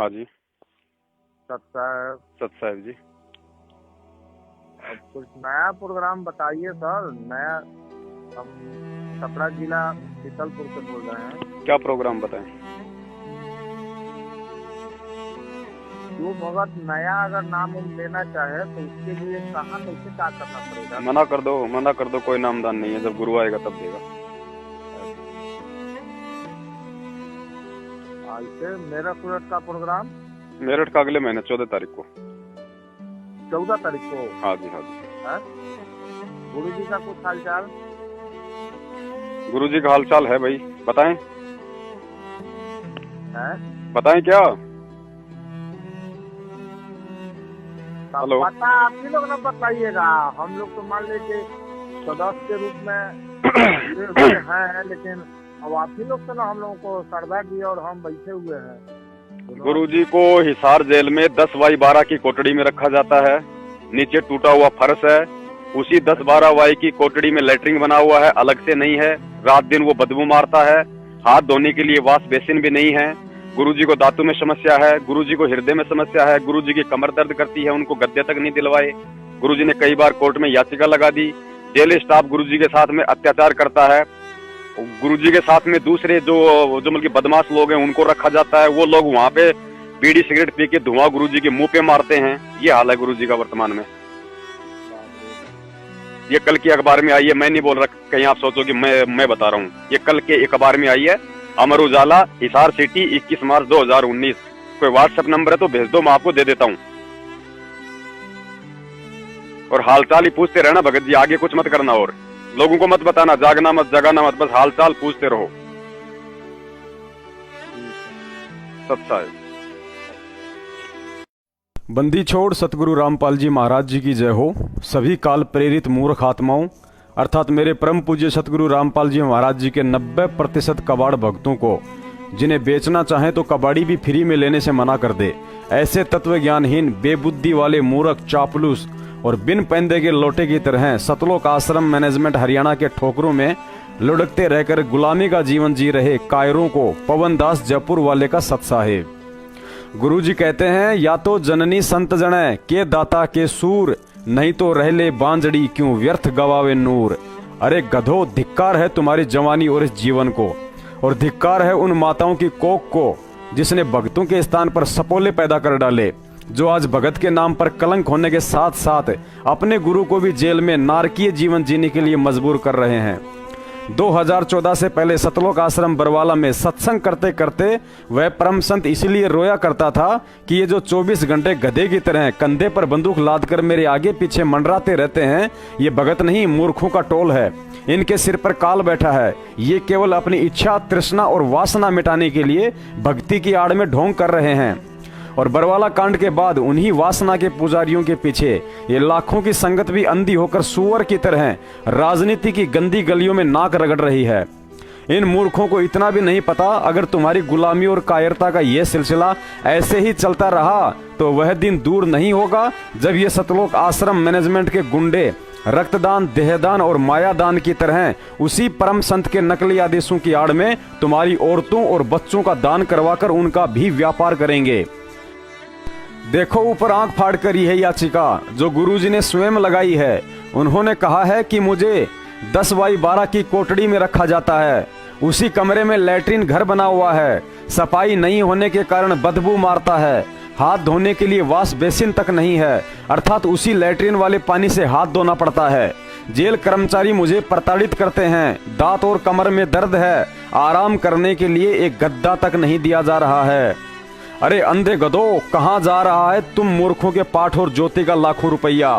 हाँ जी। सत्साहेब। सत्साहेब जी। अब कुछ नया प्रोग्राम बताइए सर। नया, हम छपरा जिला शीतलपुर से बोल रहे हैं। क्या प्रोग्राम बताएं? जो भगत नया अगर नाम उम लेना चाहे तो उसके लिए कहाँ कैसे क्या करना पड़ेगा? मना कर दो, कोई नामदान नहीं है, जब गुरु आएगा तब देगा। ऐसे मेरठ का प्रोग्राम मेरठ का अगले महीने 14 तारीख को। 14 तारीख को? हाँ जी, हाँ जी। गुरु जी का कुछ हालचाल? गुरु जी का हालचाल है भाई, बताएं? बताएं क्या? हेलो। पता आप ही लोग ना बताइएगा, हम लोग तो मान लीजिए सदस्य के रूप में हैं, लेकिन अब आप ही लोग तो ना हम लोगों को श्रद्धा दी और हम बैठे हुए हैं। गुरु जी को हिसार जेल में 10x12 की कोठड़ी में रखा जाता है। नीचे टूटा हुआ फर्श है, उसी 10-12 की कोठड़ी में लेटरिन बना हुआ है, अलग से नहीं है। रात दिन वो बदबू मारता है। हाथ धोने के लिए वॉश बेसिन भी नहीं है। गुरुजी को दांतों में समस्या है, गुरुजी को हृदय में समस्या है, गुरुजी की कमर दर्द करती है, उनको गद्दे तक नहीं दिलवाए। गुरुजी ने कई बार कोर्ट में याचिका लगा दी। जेल स्टाफ गुरुजी के साथ में अत्याचार करता है। गुरुजी के साथ में दूसरे जो मतलब बदमाश लोग हैं उनको रखा जाता है। वो लोग वहाँ पे बीड़ी सिगरेट पी के धुआं गुरुजी के मुंह पे मारते हैं। ये हाल है गुरुजी का वर्तमान में। ये कल की अखबार में आई है, मैं नहीं बोल रहा कहीं आप सोचो कि मैं बता रहा हूँ। ये कल के एक अखबार में आई है, अमर उजाला, हिसार सिटी, 21 मार्च 2019। कोई व्हाट्सएप नंबर है तो भेज दो, मैं आपको दे देता हूँ। और हालचाल ही पूछते रहना भगत जी, आगे कुछ मत करना और लोगों को मत बताना, जागना मत, जगाना मत, बस हालचाल पूछते रहो। सत्साहेब। बंदी छोड़ सतगुरु रामपाल जी महाराज जी की जय हो। सभी काल प्रेरित मूर्ख आत्माओं अर्थात मेरे परम पूज्य सतगुरु रामपाल जी महाराज जी के 90% कबाड़ भक्तों को, जिन्हें बेचना चाहे तो कबाड़ी भी फ्री में लेने से मना कर दे, ऐसे तत्व ज्ञानहीन बेबुद्धि वाले मूर्ख, चापलूस और बिन पैंदे के लोटे की तरह सतलोक आश्रम मैनेजमेंट हरियाणा के ठोकरों में लुढ़कते रहकर गुलामी का जीवन जी रहे कायरों को पवन दास जयपुर वाले का सत्साहेब। गुरु जी कहते हैं, या तो जननी संत जने के दाता के सूर, नहीं तो रह ले बांजड़ी क्यों व्यर्थ गवावे नूर। अरे गधो, धिक्कार है तुम्हारी जवानी और इस जीवन को, और धिक्कार है उन माताओं की कोख को जिसने भक्तों के स्थान पर सपोले पैदा कर डाले, जो आज भगत के नाम पर कलंक होने के साथ साथ अपने गुरु को भी जेल में नारकीय जीवन जीने के लिए मजबूर कर रहे हैं। 2014 से पहले सतलोक आश्रम बरवाला में सत्संग करते करते वह परम संत इसलिए रोया करता था कि ये जो 24 घंटे गधे की तरह कंधे पर बंदूक लादकर मेरे आगे पीछे मंडराते रहते हैं, ये भगत नहीं, मूर्खों का टोल है। इनके सिर पर काल बैठा है। ये केवल अपनी इच्छा, तृष्णा और वासना मिटाने के लिए भक्ति की आड़ में ढोंग कर रहे हैं। और बरवाला कांड के बाद उन्हीं वासना के पुजारियों के पीछे ये लाखों की संगत भी अंधी होकर सुअर की तरह राजनीति की गंदी गलियों में नाक रगड़ रही है। इन मूर्खों को इतना भी नहीं पता, अगर तुम्हारी गुलामी और कायरता का ये सिलसिला ऐसे ही चलता रहा तो वह दिन दूर नहीं होगा जब ये सतलोक आश्रम मैनेजमेंट के गुंडे रक्तदान, देहदान और मायादान की तरह उसी परम संत के नकली आदेशों की आड़ में तुम्हारी औरतों और बच्चों का दान करवाकर उनका भी व्यापार करेंगे। देखो, ऊपर आंख फाड़ कर यह याचिका जो गुरुजी ने स्वयं लगाई है। उन्होंने कहा है कि मुझे 10x12 की कोठड़ी में रखा जाता है। उसी कमरे में लैट्रिन घर बना हुआ है। सफाई नहीं होने के कारण बदबू मारता है। हाथ धोने के लिए वॉश बेसिन तक नहीं है, अर्थात उसी लैट्रिन वाले पानी से हाथ धोना पड़ता है। जेल कर्मचारी मुझे प्रताड़ित करते हैं। दांत और कमर में दर्द है। आराम करने के लिए एक गद्दा तक नहीं दिया जा रहा है। अरे अंधे गधो, कहाँ जा रहा है तुम मूर्खों के पाठ और ज्योति का लाखों रुपया।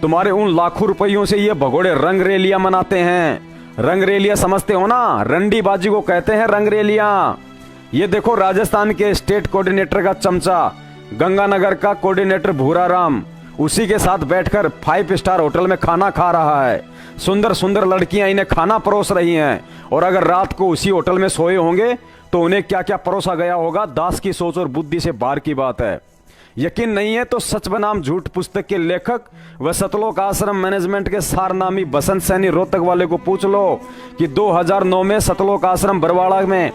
तुम्हारे उन लाखों रुपयों से ये भगोड़े रंग रेलियां मनाते हैं। रंग रेलियां समझते हो ना? रंडीबाजी को कहते हैं रंग रेलियां। ये देखो, राजस्थान के स्टेट कोऑर्डिनेटर का चमचा, गंगानगर का कोऑर्डिनेटर भूरा राम, उसी के साथ बैठकर 5 स्टार होटल में खाना खा रहा है। सुंदर सुंदर लड़कियां इन्हें खाना परोस रही हैं, और अगर रात को उसी होटल में सोए होंगे तो उन्हें क्या क्या परोसा गया होगा, दास की सोच और बुद्धि से बाहर की बात है। यकीन नहीं है तो सच बनाम झूठ पुस्तक के लेखक व सतलोक आश्रम मैनेजमेंट के सारनामी बसंत सैनी रोहतक वाले को पूछ लो कि 2009 में सतलोक आश्रम बरवाड़ा में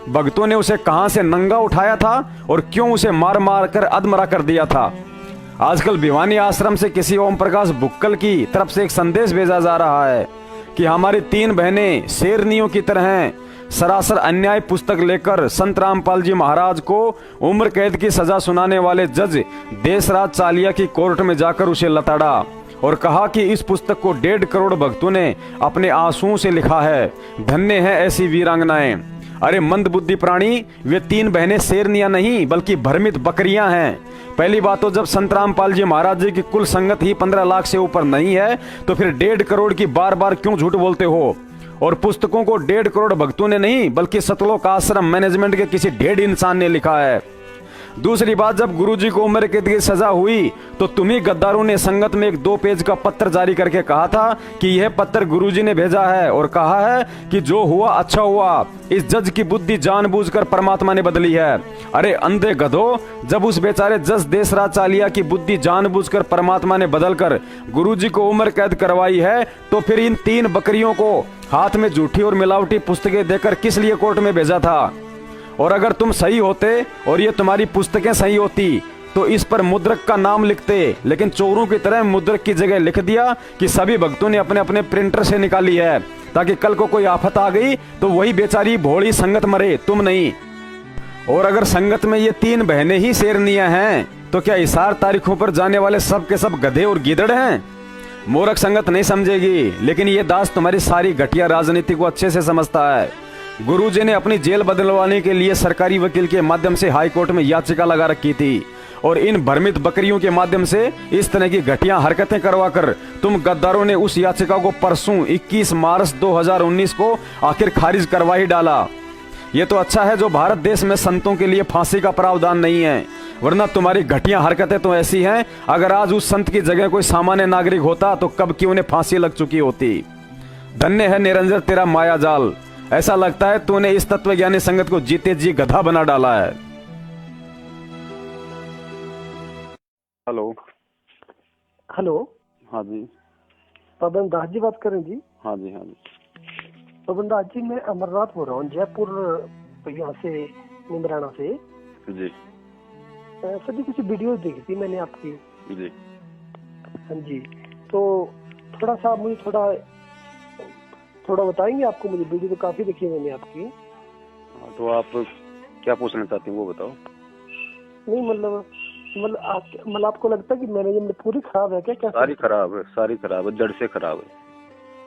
भक्तों ने उसे कहां से नंगा उठाया था और क्यों उसे मार मार कर अधमरा कर दिया था। आजकल भिवानी आश्रम से किसी ओम प्रकाश बुक्कल की तरफ से एक संदेश भेजा जा रहा है कि हमारी 3 बहनें शेरनियों की तरह हैं। सरासर अन्याय पुस्तक लेकर संत रामपाल जी महाराज को उम्र कैद की सजा सुनाने वाले जज देशराज चालिया की कोर्ट में जाकर उसे लताड़ा और कहा कि इस पुस्तक को 1.5 करोड़ भक्तों ने अपने आंसुओं से लिखा है। धन्य है ऐसी वीरांगनाएं। अरे मंद बुद्धि प्राणी, वे 3 बहनें शेरनियां नहीं बल्कि भ्रमित बकरियां हैं। पहली बात तो जब संत रामपाल जी महाराज जी की कुल संगत ही 15 लाख से ऊपर नहीं है तो फिर 1.5 करोड़ की बार बार क्यों झूठ बोलते हो। और पुस्तकों को 1.5 करोड़ भक्तों ने नहीं बल्कि सतलोक आश्रम मैनेजमेंट के किसी ढेर इंसान ने लिखा है। दूसरी बात, जब गुरुजी को उम्र कैद की सजा हुई तो तुम्ही गद्दारों ने संगत में एक 2 पेज का पत्र जारी करके कहा था कि यह पत्र गुरुजी ने भेजा है और कहा है कि जो हुआ अच्छा हुआ। इस जज की बुद्धि जानबूझकर परमात्मा ने बदली है। अरे अंधे गधो, जब उस बेचारे जज देशराज चालिया की बुद्धि जानबूझकर परमात्मा ने बदलकर गुरुजी को उम्र कैद करवाई है तो फिर इन 3 बकरियों को हाथ में झूठी और मिलावटी पुस्तकें देकर किस लिए कोर्ट में भेजा था। और अगर तुम सही होते और ये तुम्हारी पुस्तकें सही होती तो इस पर मुद्रक का नाम लिखते, लेकिन चोरों की तरह मुद्रक की जगह लिख दिया कि सभी भक्तों ने अपने अपने प्रिंटर से निकाली है ताकि कल को कोई आफत आ गई तो वही बेचारी भोली संगत मरे, तुम नहीं। और अगर संगत में ये 3 बहनें ही शेरनियां हैं तो क्या इशार तारीखों पर जाने वाले सब के सब गधे और गीदड़ हैं। मूर्ख संगत नहीं समझेगी, लेकिन ये दास तुम्हारी सारी घटिया राजनीति को अच्छे से समझता है। गुरुजी ने अपनी जेल बदलवाने के लिए सरकारी वकील के माध्यम से हाई कोर्ट में याचिका लगा रखी थी और इन भ्रमित बकरियों के माध्यम से इस तरह की घटिया हरकतें करवाकर तुम गद्दारों ने उस याचिका को परसों 21 मार्च 2019 को आखिर खारिज करवा ही डाला। ये तो अच्छा है जो भारत देश में संतों के लिए फांसी का प्रावधान नहीं है, वरना तुम्हारी घटिया हरकतें तो ऐसी हैं, अगर आज उस संत की जगह कोई सामान्य नागरिक होता तो कब की उन्हें फांसी लग चुकी होती। धन्य है निरंजन तेरा माया जाल। ऐसा लगता है तूने इस तत्वज्ञानी संगत को जीते जी गधा बना डाला है। हेलो। हेलो। हाँ जी। पवन दास जी बात कर रहे हैं जी? हाँ जी, हाँ जी। पवन दास जी, मैं अमरनाथ बोल रहा हूँ, जयपुर यहाँ से, निमराना से जी। सर जी कुछ वीडियो देखी थी मैंने आपकी जी। हाँ जी, तो थोड़ा सा मुझे थोड़ा बताएंगे आपको? मुझे वीडियो तो काफी देखी है मैंने आपकी। तो आप क्या पूछना चाहती हैं वो बताओ। नहीं मतलब आपको लगता है कि मैनेजमेंट पूरी खराब है क्या? सारी खराब है, सारी खराब है, जड़ से खराब है।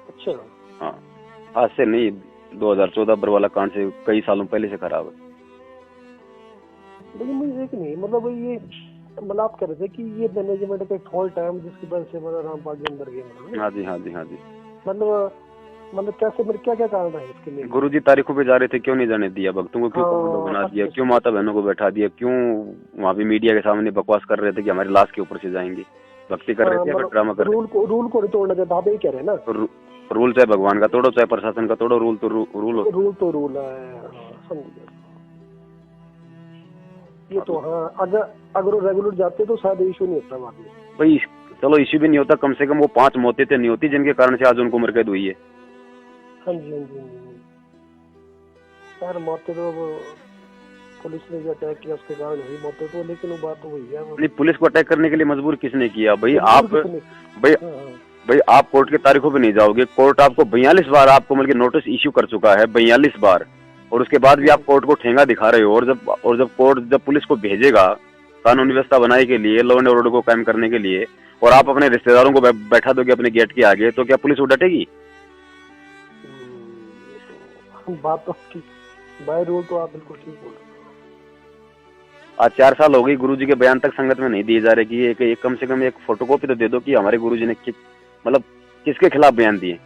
अच्छा। हाँ, आज से नहीं, 2014 बरवाला कांड से कई सालों पहले से खराब है। लेकिन मुझे एक नहीं ये आप कह रहे थे कि ये मैनेजमेंट का फॉल्ट है जिसकी वजह से रामपाल जी अंदर गए। हाँ जी, हाँ जी, हाँ जी। मतलब कैसे, मेरे क्या क्या कारण है इसके लिए? गुरुजी तारीखों पे जा रहे थे, क्यों नहीं जाने दिया? भक्तों को क्यों कमांडो बना दिया? क्यों माता बहनों को बैठा दिया? क्यों वहाँ भी मीडिया के सामने बकवास कर रहे थे कि हमारी लाश के ऊपर से जाएंगे? भक्ति कर रहे थे या ड्रामा कर रहे थे? रूल को तोड़ना चाहते आप, यही कह रहे हैं ना? रूल चाहे भगवान का तोड़ो चाहे प्रशासन का तोड़ो, रूल तो रूल है। समझ गया ये तो। हाँ, अगर रेगुलर जाते तो शायद इशू नहीं होता बाद में। भाई चलो इश्यू भी नहीं होता, कम से कम वो 5 मौतें तो नहीं होती जिनके कारण से आज उनको उम्र कैद हुई है। हाँ जी, हाँ जी, यार मौतें तो पुलिस ने जो अटैक किया उसके कारण हुई मौतें तो, लेकिन वो बात तो हुई है। नहीं, पुलिस को अटैक करने के लिए मजबूर किसने किया? भाई आप कोर्ट के तारीखों पे नहीं जाओगे। कोर्ट आपको 42 बार आपको मतलब नोटिस इश्यू कर चुका है, 42 बार, और उसके बाद भी आप कोर्ट को ठेंगा दिखा रहे हो। और जब पुलिस को भेजेगा कानून व्यवस्था बनाने के लिए, लॉ एंड ऑर्डर को कायम करने के लिए, और आप अपने रिश्तेदारों को बैठा दोगे अपने गेट के आगे, तो क्या पुलिस वो डटेगी? बात तो बाय रूल तो आप बिल्कुल ठीक बोल रहे हो। आज 4 साल हो गई, गुरुजी के बयान तक संगत में नहीं दिए जा रहे कि एक कम से कम एक फोटोकॉपी तो दे दो कि हमारे गुरुजी ने मतलब किसके खिलाफ बयान दिए।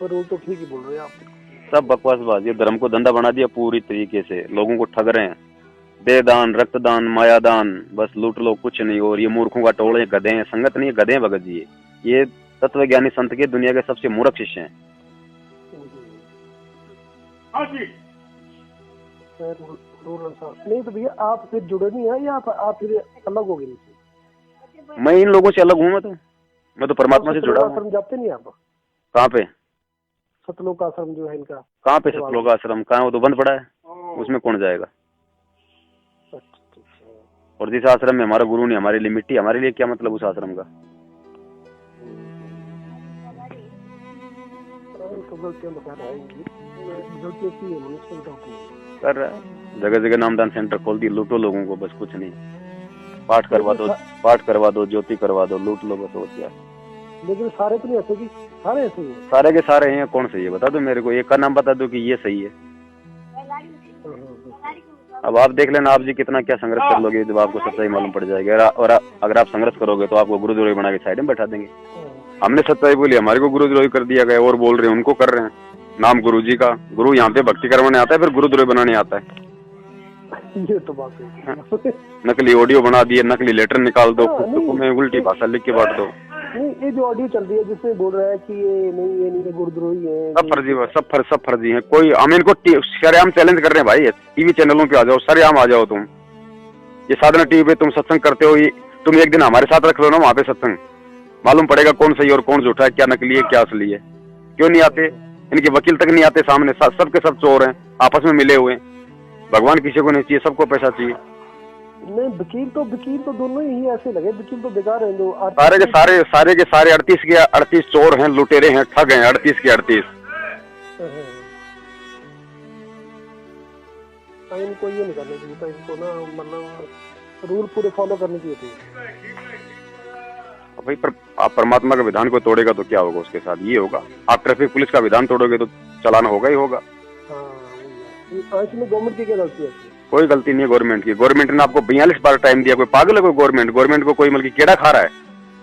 रूल तो ठीक ही बोल रहे हैं आप। सब बकवासबाजी, धर्म को धंधा बना दिया पूरी तरीके से, लोगों को ठग रहे हैं। देदान, रक्तदान, मायादान, बस लूट लो, कुछ नहीं। और ये मूर्खों का टोले, गधे हैं, संगत नहीं है, गधे हैं भगत जी। ये तत्वज्ञानी संत के दुनिया के सबसे मूर्ख शिष्य हैं। रूरल साहब नहीं तो भैया आप फिर जुड़े नहीं है या आप फिर अलग हो गए? मैं इन लोगों से अलग हूँ। मैं तो परमात्मा से जुड़ा हूँ। आश्रम जाते नहीं आप? कहाँ पे? सतलोक आश्रम जो है इनका। कहाँ पे सतलोक आश्रम? कहाँ? वो तो बंद पड़ा है, उसमें कौन जाएगा? और जिस आश्रम में हमारा गुरु ने हमारे लिए मिट्टी, हमारे लिए क्या मतलब उस आश्रम का? कर रहा है, जगह जगह नामदान सेंटर खोल दिए, लूटो लोगों को, बस कुछ नहीं। पाठ करवा दो, ज्योति करवा दो, लूट लो बस, और क्या। लेकिन सारे तो नहीं ऐसे कि सारे ऐसे ही सारे के सारे हैं, कौन सही है बता दो मेरे को, एक का नाम बता दो कि ये सही है। अब आप देख लेना, आप जी कितना क्या संघर्ष कर लोगे जब आपको सच्चाई मालूम पड़ जाएगी। और अगर आप संघर्ष करोगे तो आपको गुरुद्रोही बना के साइड में बैठा देंगे। हमने सच्चाई बोली, हमारे को गुरुद्रोही कर दिया गया, और बोल रहे हैं उनको कर रहे हैं। नाम गुरु जी का, गुरु यहाँ पे भक्ति करवाने आता है, फिर गुरुद्रोही बनाने आता है। ये तो बात है। नकली ऑडियो बना दिए, नकली लेटर निकाल दो, पुस्तकों में उल्टी भाषा लिख के बांट दो। नहीं, ये जो ऑडियो चल रही है जिसमें बोल रहा है कि ये नहीं गुरुद्रोही है, सब फर्जी है। कोई हम इनको सरेआम चैलेंज कर रहे हैं भाई, टीवी चैनलों पे आ जाओ, सरेआम आ जाओ तुम। ये साधना टीवी पे तुम सत्संग करते हो, तुम एक दिन हमारे साथ रख लो ना वहाँ पे सत्संग, मालूम पड़ेगा कौन सही और कौन झूठा है, क्या नकली है क्या असली है। क्यों नहीं आते? इनके वकील तक नहीं आते सामने, सबके सब चोर हैं, आपस में मिले हुए। भगवान किसी को नहीं चाहिए, सबको पैसा चाहिए। नहीं, वकील तो दोनों ही ऐसे लगे, वकील तो बेकार है। जो सारे के सारे 38 चोर हैं, लुटेरे हैं, ठग हैं, 38 के 38। इनको ये नहीं करना चाहिए था, इनको ना मतलब रूल पूरे फॉलो करने चाहिए थे। भाई आप परमात्मा का विधान को तोड़ेगा तो क्या होगा उसके साथ? ये होगा। आप ट्रैफिक पुलिस का विधान तोड़ोगे तो चलाना होगा ही होगा। इसमें गवर्नमेंट की क्या गलती है? कोई गलती नहीं है गवर्नमेंट की। गवर्नमेंट ने आपको 42 बार टाइम दिया, कोई पागल है कोई? गवर्नमेंट को कोई मतलब कीड़ा खा रहा है?